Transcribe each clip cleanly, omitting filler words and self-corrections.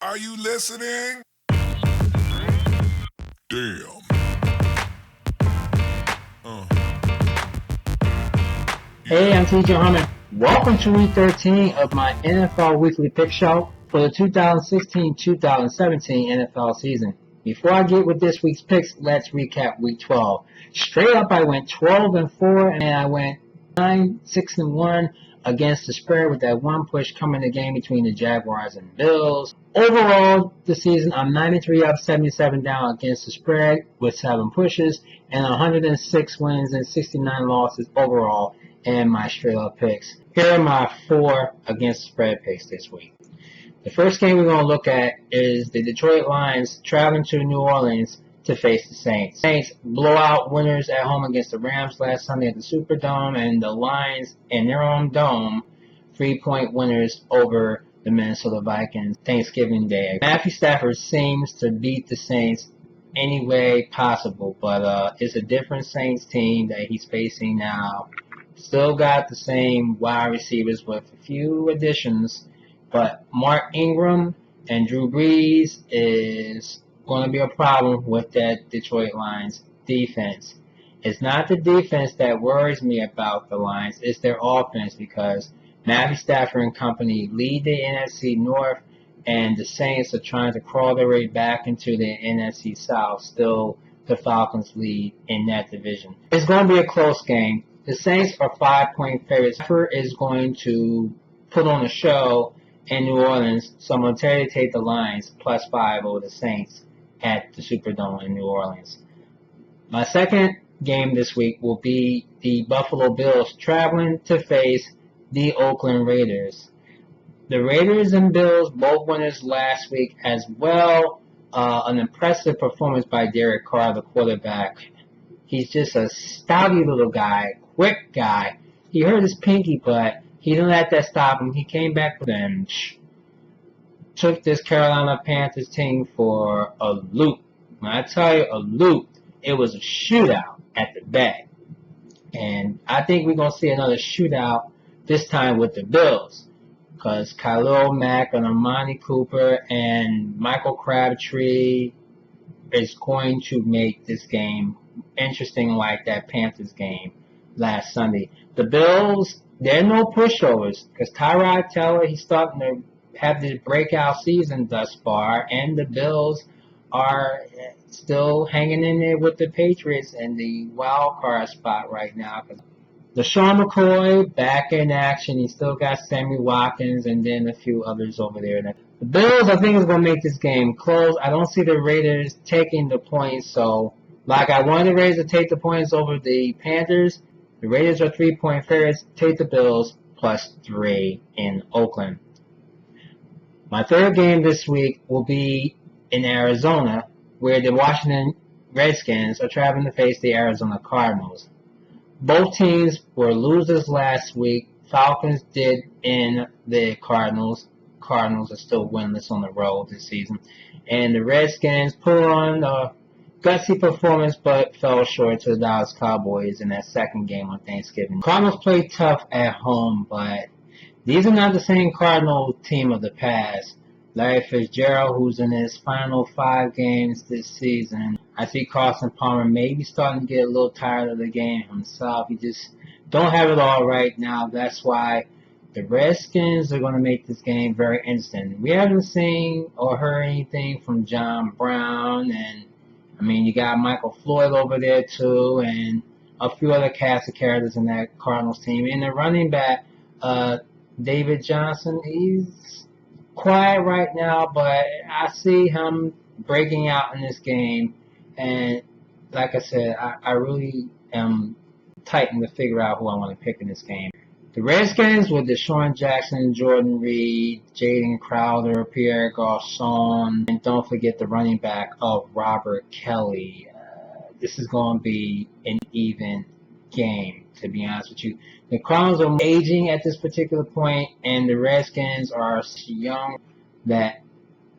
Are you listening? Damn. Hey, I'm TJ Harmon. Welcome to week 13 of my NFL Weekly Pick Show for the 2016-2017 NFL season. Before I get with this week's picks, let's recap week 12. Straight up, I went 12-4, and I went 9-6-1 against the spread with that one push coming in the game between the Jaguars and Bills. Overall, the season, I'm 93 up, 77 down against the spread with 7 pushes, and 106 wins and 69 losses overall and my straight up picks. Here are my 4 against spread picks this week. The first game we're going to look at is the Detroit Lions traveling to New Orleans to face the Saints. Saints blowout winners at home against the Rams last Sunday at the Superdome, and the Lions in their own dome 3-point winners over the Minnesota Vikings Thanksgiving Day. Matthew Stafford seems to beat the Saints any way possible, but it's a different Saints team that he's facing now. Still got the same wide receivers with a few additions, but Mark Ingram and Drew Brees is going to be a problem with that Detroit Lions defense. It's not the defense that worries me about the Lions, it's their offense, because Matthew Stafford and company lead the NFC North, and the Saints are trying to crawl their way back into the NFC South. Still, the Falcons lead in that division. It's going to be a close game. The Saints are 5-point favorites. Stafford is going to put on a show in New Orleans, so I'm going to take the Lions +5 over the Saints at the Superdome in New Orleans. My second game this week will be the Buffalo Bills traveling to face the Oakland Raiders. The Raiders and Bills, both winners last week as well. An impressive performance by Derek Carr, the quarterback. He's just a stouty little guy, quick guy. He hurt his pinky, but he didn't let that stop him. He came back with them. Took this Carolina Panthers team for a loop. When I tell you a loop, it was a shootout at the back. And I think we're going to see another shootout this time with the Bills, because Khalil Mack and Amani Cooper and Michael Crabtree is going to make this game interesting like that Panthers game last Sunday. The Bills, they're no pushovers, because Tyrod Taylor, he's starting to have this breakout season thus far, and the Bills are still hanging in there with the Patriots in the wild card spot right now. LaShawn McCoy back in action. He still got Sammy Watkins and then a few others over there. The Bills, I think, is going to make this game close. I don't see the Raiders taking the points. So, like I wanted the Raiders to take the points over the Panthers, the Raiders are 3-point favorites. Take the Bills +3 in Oakland. My third game this week will be in Arizona, where the Washington Redskins are traveling to face the Arizona Cardinals. Both teams were losers last week. Falcons did in the Cardinals. Cardinals are still winless on the road this season. And the Redskins put on a gutsy performance but fell short to the Dallas Cowboys in that second game on Thanksgiving. Cardinals played tough at home, but these are not the same Cardinal team of the past. Larry Fitzgerald, who's in his final 5 games this season. I see Carson Palmer maybe starting to get a little tired of the game himself. He just don't have it all right now. That's why the Redskins are going to make this game very interesting. We haven't seen or heard anything from John Brown, and I mean, you got Michael Floyd over there too, and a few other cast of characters in that Cardinals team. And the running back, David Johnson, he's quiet right now, but I see him breaking out in this game. And like I said, I really am tighten to figure out who I want to pick in this game. The Redskins with Deshaun Jackson, Jordan Reed, Jaden Crowder, Pierre Garçon, and don't forget the running back of Robert Kelly. This is going to be an even game, to be honest with you. The Cardinals are aging at this particular point, and the Redskins are young that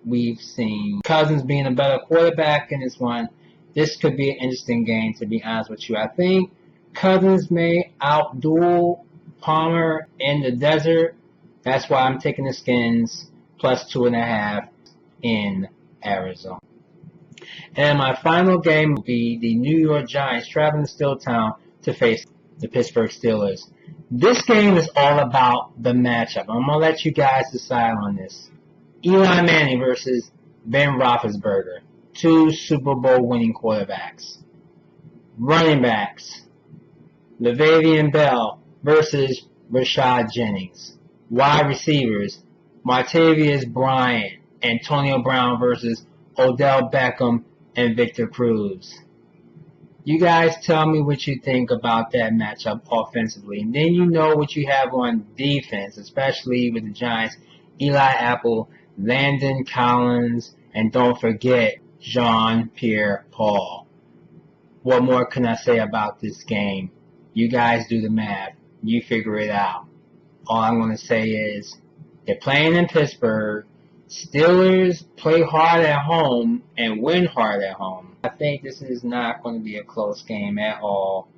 we've seen. Cousins being a better quarterback in this one. This could be an interesting game, to be honest with you. I think Cousins may outduel Palmer in the desert. That's why I'm taking the Skins +2.5. in Arizona. And my final game will be the New York Giants traveling to Steeltown to face the Pittsburgh Steelers. This game is all about the matchup. I'm going to let you guys decide on this. Eli Manning versus Ben Roethlisberger, 2 Super Bowl winning quarterbacks. Running backs, Le'Veon Bell versus Rashad Jennings. Wide receivers, Martavius Bryant, Antonio Brown versus Odell Beckham and Victor Cruz. You guys tell me what you think about that matchup offensively. And then you know what you have on defense, especially with the Giants. Eli Apple, Landon Collins, and don't forget Jean-Pierre Paul. What more can I say about this game? You guys do the math. You figure it out. All I'm going to say is they're playing in Pittsburgh. Steelers play hard at home and win hard at home. I think this is not going to be a close game at all.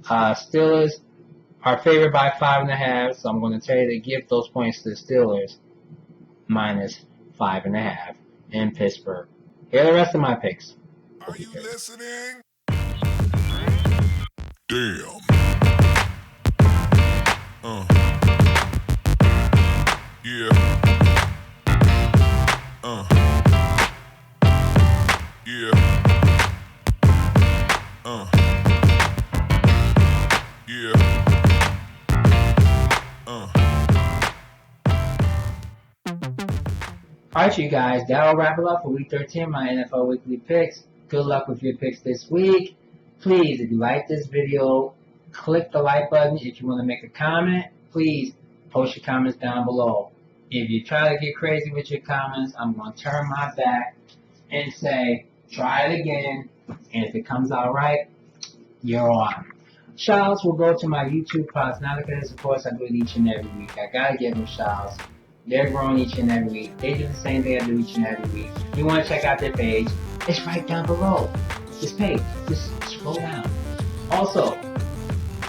Steelers are favored by 5.5, so I'm going to tell you to give those points to the Steelers minus 5.5 in Pittsburgh. Here are the rest of my picks. Are you listening? Damn. Yeah. Yeah. Yeah. Alright, you guys, that'll wrap it up for Week 13, my NFL Weekly Picks. Good luck with your picks this week. Please, if you like this video, click the like button. If you want to make a comment, please post your comments down below. If you try to get crazy with your comments, I'm going to turn my back and say, try it again, and if it comes out right, you're on. Shoutouts will go to my YouTube Prognosticators. Of course, I do it each and every week. I gotta give them shoutouts. They're growing each and every week. They do the same thing I do each and every week. You want to check out their page? It's right down below. This page. Just scroll down. Also,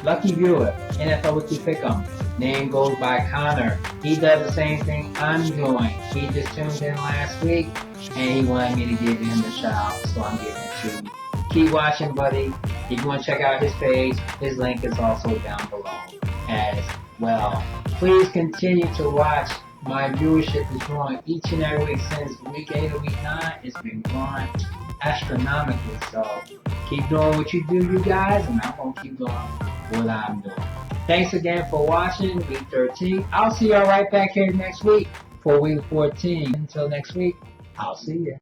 lucky viewer, NFL Weekly Pick'em. Name goes by Connor. He does the same thing I'm doing. He just tuned in last week, and he wanted me to give him a shout out, so I'm giving it to you. Keep watching, buddy. If you want to check out his page, his link is also down below as well. Please continue to watch. My viewership is growing each and every week since week 8 or week 9. It's been growing astronomically. So keep doing what you do, you guys, and I'm going to keep doing what I'm doing. Thanks again for watching Week 13. I'll see y'all right back here next week for Week 14. Until next week, I'll see you.